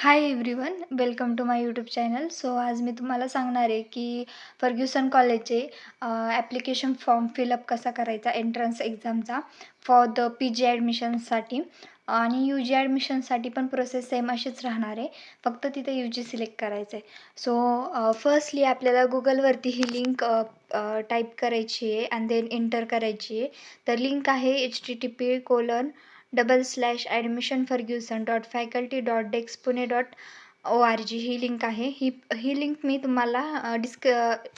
High everyone, welcome to my YouTube channel. So आज मी तुम्हाला सांगणार आहे की फर्ग्युसन कॉलेजचे ॲप्लिकेशन फॉर्म फिलअप कसा करायचा एंट्रन्स एक्झामचा फॉर द PG ॲडमिशनसाठी. आणि UG ॲडमिशनसाठी पण प्रोसेस सेम अशीच राहणार आहे, फक्त तिथे UG सिलेक्ट करायचं आहे. सो फर्स्टली आपल्याला गुगलवरती ही लिंक टाईप करायची आहे अँड देन एंटर करायची आहे. तर लिंक आहे http://admissionferguson.faculty.dex.pune.org ही लिंक आहे. ही लिंक मी तुम्हाला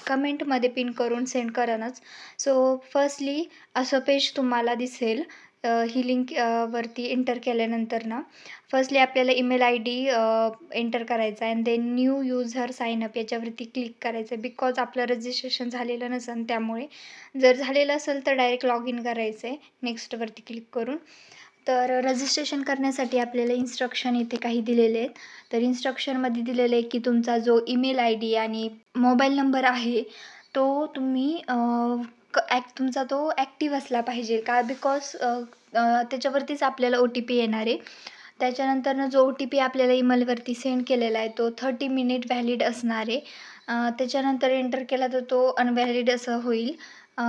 कमेंटमध्ये पिन करून सेंड करेनच. सो फर्स्टली असं पेज तुम्हाला दिसेल. ही लिंक वरती एंटर केल्यानंतर ना फर्स्टली आपल्याला ईमेल ID एंटर करायचा आहे and then new user sign up याच्यावरती क्लिक करायचं आहे, बिकॉज आपलं रजिस्ट्रेशन झालेलं नसेल त्यामुळे. जर झालेलं असेल तर डायरेक्ट लॉग इन करायचं आहे नेक्स्टवरती क्लिक करून. तर रजिस्ट्रेशन करण्यासाठी आपल्याला इन्स्ट्रक्शन इथे काही दिलेले आहेत. तर इन्स्ट्रक्शनमध्ये दिलेलं आहे की तुमचा जो ईमेल ID आणि मोबाईल नंबर आहे तो तुम्ही तुमचा तो ॲक्टिव्ह असला पाहिजे का, बिकॉज त्याच्यावरतीच आपल्याला OTP येणार आहे. त्याच्यानंतरनं जो OTP आपल्याला ईमेलवरती सेंड केलेला आहे तो 30 मिनिट व्हॅलिड असणार आहे. त्याच्यानंतर एंटर केला तर तो अनव्हॅलिड असं होईल.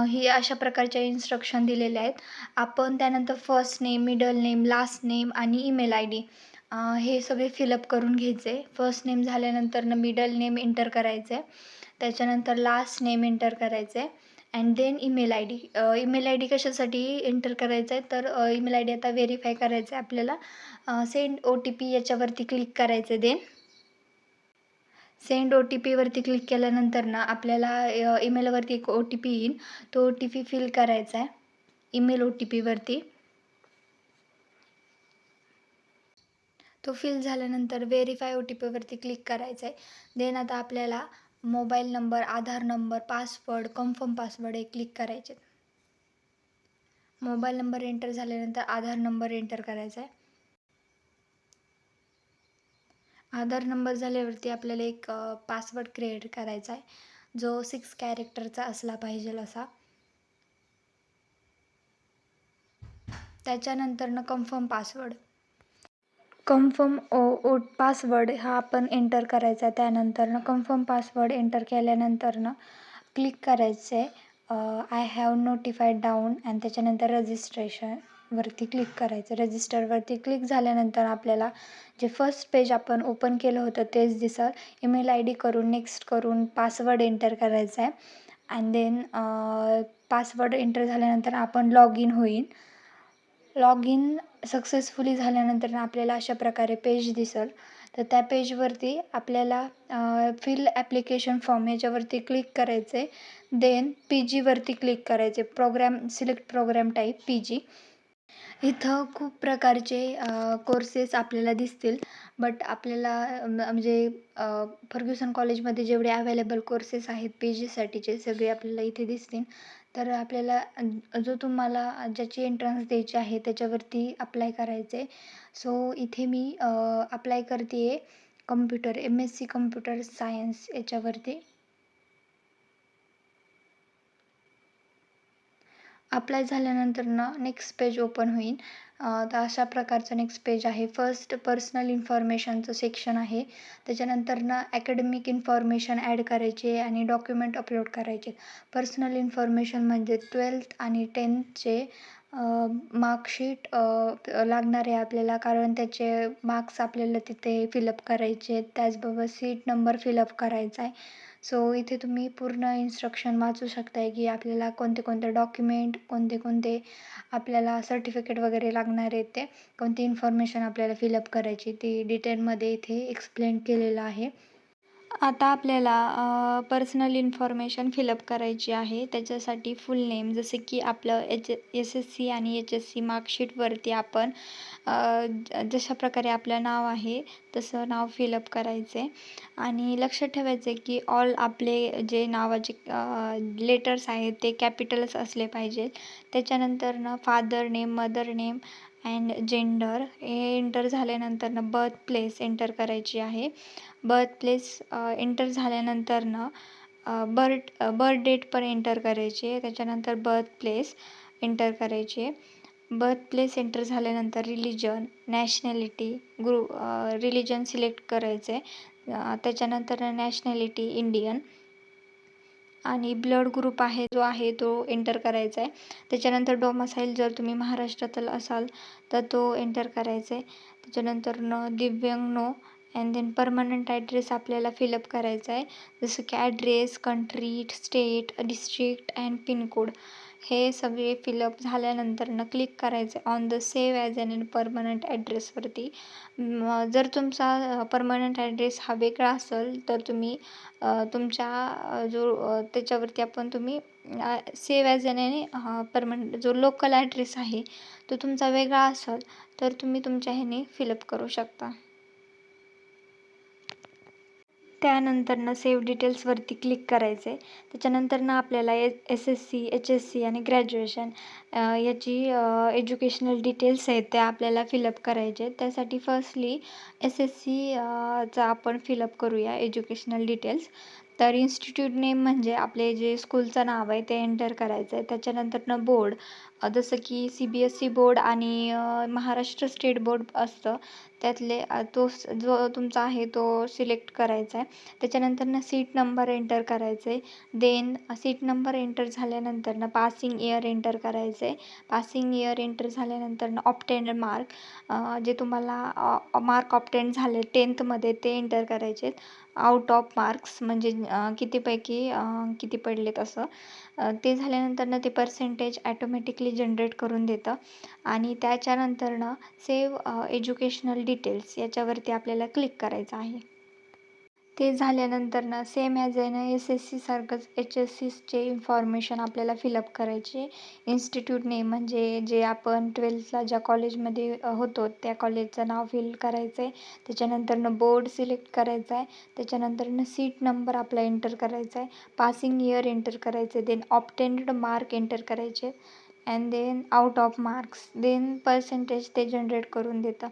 ही अशा प्रकारच्या इन्स्ट्रक्शन दिलेल्या आहेत. आपण त्यानंतर first name, middle name, last name आणि ईमेल ID हे सगळे फिलअप करून घ्यायचे. फर्स्ट नेम झाल्यानंतरनं मिडल नेम एंटर करायचं आहे. त्याच्यानंतर लास्ट नेम एंटर करायचं आहे and then email ID. Email ID कशासाठी एंटर करायचं आहे तर ईमेल ID आता व्हेरीफाय करायचं आहे आपल्याला. सेंड OTP याच्यावरती क्लिक करायचं. देन सेंड OTPवरती क्लिक केल्यानंतर ना आपल्याला ईमेलवरती एक OTP येईल. तो OTP फिल करायचा आहे ईमेल OTPवरती. तो फिल झाल्यानंतर व्हेरीफाय OTPवरती क्लिक करायचं आहे. देन आता आपल्याला मोबाईल नंबर, आधार नंबर, पासवर्ड, कन्फर्म पासवर्ड हे क्लिक करायचे. मोबाईल नंबर एंटर झाल्यानंतर आधार नंबर एंटर करायचा आहे. आधार नंबर झाल्यावरती आपल्याला एक पासवर्ड क्रिएट करायचा आहे, जो 6 कॅरेक्टरचा असला पाहिजे असा. त्याच्यानंतरनं कन्फर्म पासवर्ड हा आपण एंटर करायचा. त्यानंतरनं कन्फर्म पासवर्ड एंटर केल्यानंतरनं क्लिक करायचं आहे आय हॅव नोटिफाईड डाऊन आणि त्याच्यानंतर रजिस्ट्रेशनवरती क्लिक करायचं. रजिस्टरवरती क्लिक झाल्यानंतर आपल्याला जे फर्स्ट पेज आपण ओपन केलं होतं तेच दिसेल. ईमेल ID करून नेक्स्ट करून पासवर्ड एंटर करायचा आहे अँड देन पासवर्ड एंटर झाल्यानंतर आपण लॉग इन होईल. लॉग इन सक्सेसफुली झाल्यानंतर आपल्याला अशा प्रकारे पेज दिसेल. तर त्या पेजवरती आपल्याला फिल ॲप्लिकेशन फॉर्म याच्यावरती क्लिक करायचं आहे. देन PGवरती क्लिक करायचे. Select program type PG. इथं खूप प्रकारचे कोर्सेस आपल्याला दिसतील, बट आपल्याला म्हणजे फर्ग्युसन कॉलेजमध्ये जेवढे अवेलेबल कोर्सेस आहेत PGसाठीचे सगळे आपल्याला इथे दिसतील. तर आपल्याला जो तुम्हाला ज्याची एंट्रन्स द्यायची आहे त्याच्यावरती अप्लाय करायचं आहे. सो इथे मी अप्लाय करते आहे MSc कम्प्युटर सायन्स याच्यावरती. अप्लाय झाल्यानंतर ना नेक्स्ट पेज ओपन होईल. तर अशा प्रकारचं नेक्स्ट पेज आहे. फर्स्ट पर्सनल इन्फॉर्मेशनचं सेक्शन आहे. त्याच्यानंतर ना ॲकॅडमिक इन्फॉर्मेशन ॲड करायची आणि डॉक्युमेंट अपलोड करायचे. पर्सनल इन्फॉर्मेशन म्हणजे 12th आणि 10thचे मार्कशीट लागणार आहे आपल्याला, कारण त्याचे मार्क्स आपल्याला तिथे फिलअप करायचे आहेत. त्याचबरोबर सीट नंबर फिलअप करायचा आहे. सो इथे तुम्ही पूर्ण इन्स्ट्रक्शन वाचू शकताय की आपल्याला कोणते कोणते डॉक्युमेंट, कोणते कोणते आपल्याला सर्टिफिकेट वगैरे लागणार आहेत, ते कोणती इन्फॉर्मेशन आपल्याला फिलअप करायची ती डिटेलमध्ये इथे एक्सप्लेन केलेलं आहे. आता आपल्याला पर्सनल इन्फॉर्मेशन फिलअप करायची आहे. त्याच्यासाठी फुल नेम, जसे की आपलं SSC आणि HSC मार्कशीटवरती आपण जशा प्रकारे आपलं नाव आहे तसं नाव फिलअप करायचं आहे. आणि लक्षात ठेवायचं आहे की ऑल आपले जे नावाचे लेटर्स आहेत ते कॅपिटल्स असले पाहिजेत. त्याच्यानंतरनं father name, mother name and gender हे एंटर झाल्यानंतरनं बर्थ प्लेस एंटर करायची आहे. बर्थ प्लेस एंटर झाल्यानंतरनं बर्थ डेट पण एंटर करायची आहे. त्याच्यानंतर बर्थ प्लेस एंटर करायची आहे बर्थ प्लेस एंटर झाल्यानंतर रिलिजन, नॅशनॅलिटी, रिलिजन सिलेक्ट करायचं आहे. त्याच्यानंतर नॅशनॅलिटी इंडियन आणि ब्लड ग्रुप जो आहे तो एंटर करायचा आहे. त्याच्यानंतर डोमासाईल जर तुम्ही महाराष्ट्रातील असाल तर तो एंटर करायचा आहे. त्याच्यानंतर दिव्यांग no and then permanent address आपल्याला फिलअप करायचा आहे. जसं की address, country, state, district and pincode हे सगळे फिलअप झाल्यानंतर क्लिक करायचं आहे on the save as and permanent ॲड्रेसवरती. जर तुमचा परमनंट ॲड्रेस हा वेगळा असेल तर तुम्ही तुमच्या त्याच्यावरती आपण तुम्ही सेव्ह ॲज ह्याने परमनंट जो लोकल ॲड्रेस आहे तो तुमचा वेगळा असेल तर तुम्ही तुमच्या ह्याने फिलअप करू शकता. त्यानंतर सेव्ह डिटेल्सवरती क्लिक करायचं आहे. त्याच्यानंतर आपल्याला SSC, HSC आणि ग्रॅज्युएशन याची एज्युकेशनल डिटेल्स आहेत त्या आपल्याला फिलअप करायचे आहेत. त्यासाठी फर्स्टली SSC चा आपण फिलअप करूया एज्युकेशनल डिटेल्स. तर इन्स्टिट्यूट नेम म्हणजे आपले जे स्कूलचं नाव आहे ते एंटर करायचं आहे. त्याच्यानंतर बोर्ड जसं की CBSE बोर्ड आणि महाराष्ट्र स्टेट बोर्ड असतं त्यातले जो तुमचा आहे तो सिलेक्ट करायचा आहे. त्याच्यानंतर सीट नंबर एंटर करायचं आहे. देन सीट नंबर एंटर झाल्यानंतर पासिंग इयर एंटर करायचं आहे. पासिंग इयर एंटर झाल्यानंतर ऑप्टेंड मार्क जे तुम्हाला मार्क ऑप्टेंड झाले 10th ते एंटर करायचे आहेत. आउट ऑफ मार्क्स म्हणजे कितीपैकी किती पडलेत असं. ते झाल्यानंतर ते पर्सेंटेज ॲटोमॅटिकली जनरेट करून देतं आणि त्याच्यानंतर सेव्ह एज्युकेशनल डिटेल्स याच्यावरती आपल्याला क्लिक करायचं आहे. ते झाल्यानंतर सेम ॲज एन SSC सारखंच HSCचे इन्फॉर्मेशन आपल्याला फिलअप करायची. इन्स्टिट्यूट नेम म्हणजे जे आपण 12thला ज्या कॉलेजमध्ये होतो त्या कॉलेजचं नाव फिल करायचं आहे. त्याच्यानंतर बोर्ड सिलेक्ट करायचा आहे. त्याच्यानंतर सीट नंबर आपला एंटर करायचा आहे. पासिंग इयर एंटर करायचं आहे. देन ऑप्टेंड मार्क एंटर करायचे and then out of marks then percentage ते जनरेट करून देतं.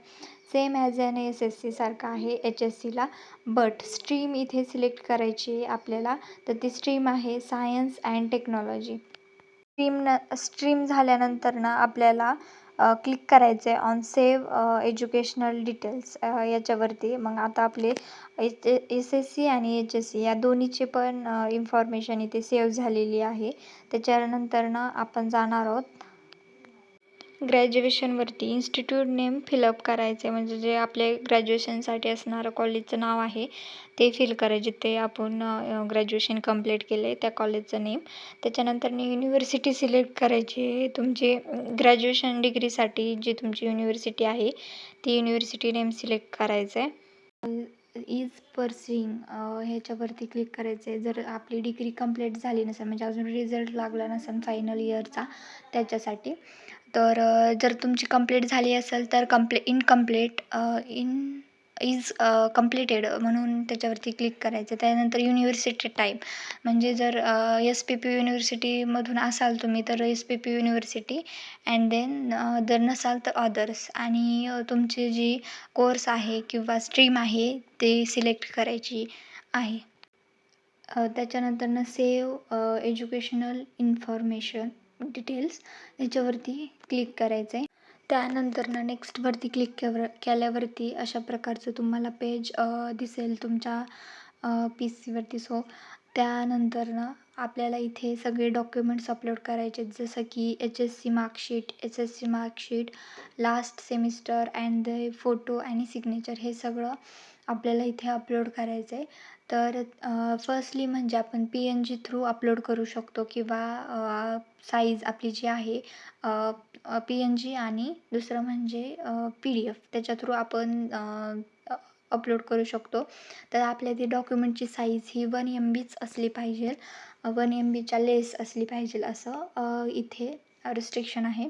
सेम ॲज एन SSC सारखं आहे HSCला. बट स्ट्रीम इथे सिलेक्ट करायची आहे आपल्याला. तर ती स्ट्रीम आहे सायन्स अँड टेक्नॉलॉजी. स्ट्रीम झाल्यानंतर आपल्याला क्लिक करायचं आहे ऑन सेव्ह एज्युकेशनल डिटेल्स याच्यावरती. मग आता आपले SSC आणि HSC या दोन्हीची पण इन्फॉर्मेशन इथे सेव्ह झालेली आहे. त्याच्यानंतर आपण जाणार आहोत ग्रॅज्युएशनवरती. इन्स्टिट्यूट नेम फिलअप करायचे म्हणजे जे आपले ग्रॅज्युएशनसाठी असणारं कॉलेजचं नाव आहे ते फिल करायचे. ते आपण ग्रॅज्युएशन कंप्लीट केलं आहे त्या कॉलेजचं नेम. त्याच्यानंतर युनिव्हर्सिटी सिलेक्ट करायची. तुमची ग्रॅज्युएशन डिग्रीसाठी जी तुमची युनिव्हर्सिटी आहे ती युनिव्हर्सिटी नेम सिलेक्ट करायचं आहे. इज परसिंग ह्याच्यावरती क्लिक करायचं आहे. जर आपली डिग्री कंप्लीट झाली नसेल म्हणजे अजून रिझल्ट लागला नसेल फायनल इयरचा त्याच्यासाठी. तर जर तुमची कंप्लीट झाली असेल तर इनकम्प्लीट इज कंप्लीटेड म्हणून त्याच्यावरती क्लिक करायचं. त्यानंतर युनिव्हर्सिटी टाईप म्हणजे जर SPP युनिव्हर्सिटीमधून असाल तुम्ही तर SPP युनिव्हर्सिटी अँड देन जर नसाल तर अदर्स आणि तुमची जी कोर्स आहे किंवा स्ट्रीम आहे ते सिलेक्ट करायची आहे. त्याच्यानंतर सेव्ह एज्युकेशनल इन्फॉर्मेशन डिटेल्स याच्यावरती क्लिक करायचं आहे. त्यानंतर नेक्स्टवरती क्लिक केल्यावरती अशा प्रकारचं तुम्हाला पेज दिसेल तुमच्या PCवरती. सो त्यानंतर आपल्याला इथे सगळे डॉक्युमेंट्स अपलोड करायचे जसं की HSC marksheet, last semester and the photo आणि सिग्नेचर हे सगळं आपल्याला इथे अपलोड करायचं आहे. तर फर्स्टली म्हणजे आपण PNG थ्रू अपलोड करू शकतो किंवा साईज आपली जी आहे PNG आणि दुसरं म्हणजे PDF त्याच्या थ्रू आपण अपलोड करू शकतो. तर आपल्या ती डॉक्युमेंटची साईज ही 1 MBच असली पाहिजे. 1 MBच्या लेस असली पाहिजे असं इथे रिस्ट्रिक्शन आहे.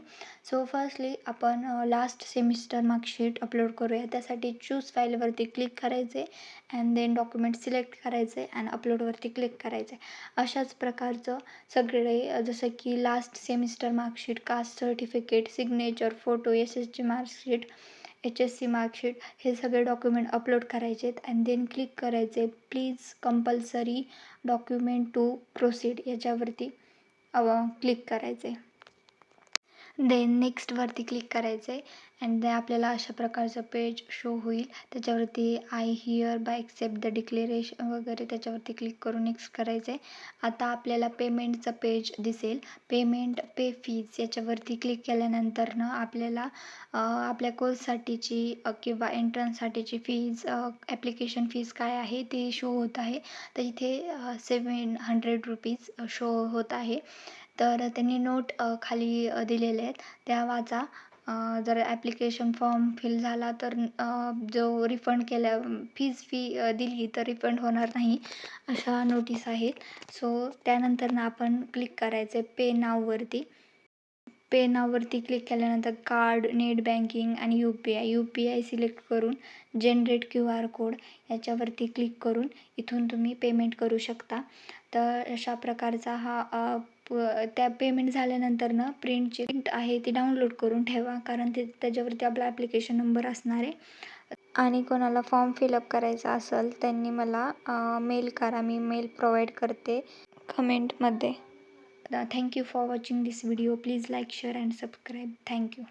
सो फर्स्टली आपण लास्ट सेमिस्टर मार्कशीट अपलोड करूया. त्यासाठी चूज फाईलवरती क्लिक करायचे अँड देन डॉक्युमेंट सिलेक्ट करायचे अँड अपलोडवरती क्लिक करायचे. अशाच प्रकारचं सगळे जसं की last semester marksheet, caste certificate, signature, photo, SSC marksheet, HSC marksheet हे सगळे डॉक्युमेंट अपलोड करायचे आहेत अँड देन क्लिक करायचे please compulsory document to proceed याच्यावरती क्लिक करायचे. देन नेक्स्टवरती क्लिक करायचं आहे अँड ते आपल्याला अशा प्रकारचं पेज शो होईल. त्याच्यावरती I hereby accept the declaration वगैरे त्याच्यावरती क्लिक करून नेक्स्ट करायचं आहे. आता आपल्याला पेमेंटचं पेज दिसेल. पेमेंट पे फीज याच्यावरती क्लिक केल्यानंतरनं आपल्याला आपल्या कोर्ससाठीची किंवा एंट्रन्ससाठीची फीज ॲप्लिकेशन फीज काय आहे ती शो होत आहे. तर इथे ₹700 शो होत आहे. तर त्यांनी नोट खाली दिलेले आहेत त्या वाचा. जर ॲप्लिकेशन फॉर्म फिल झाला तर जो रिफंड केल्या फी दिली तर रिफंड होणार नाही अशा नोटीस आहेत. सो त्यानंतर आपण क्लिक करायचं आहे पे नाववरती. पे नाववरती क्लिक केल्यानंतर कार्ड, नेट बँकिंग आणि यू-पी-आय सिलेक्ट करून जनरेट QR कोड याच्यावरती क्लिक करून इथून तुम्ही पेमेंट करू शकता. तर अशा प्रकारचा हा त्या पेमेंट झाल्यानंतरनं प्रिंट आहे ती डाउनलोड करून ठेवा, कारण त्याच्यावरती आपला ॲप्लिकेशन नंबर असणार आहे. आणि कोणाला फॉर्म फिलअप करायचा असेल त्यांनी मला मेल करा. मी मेल प्रोव्हाइड करते कमेंटमध्ये. Thank you for watching this video. Please like, share and subscribe. Thank you.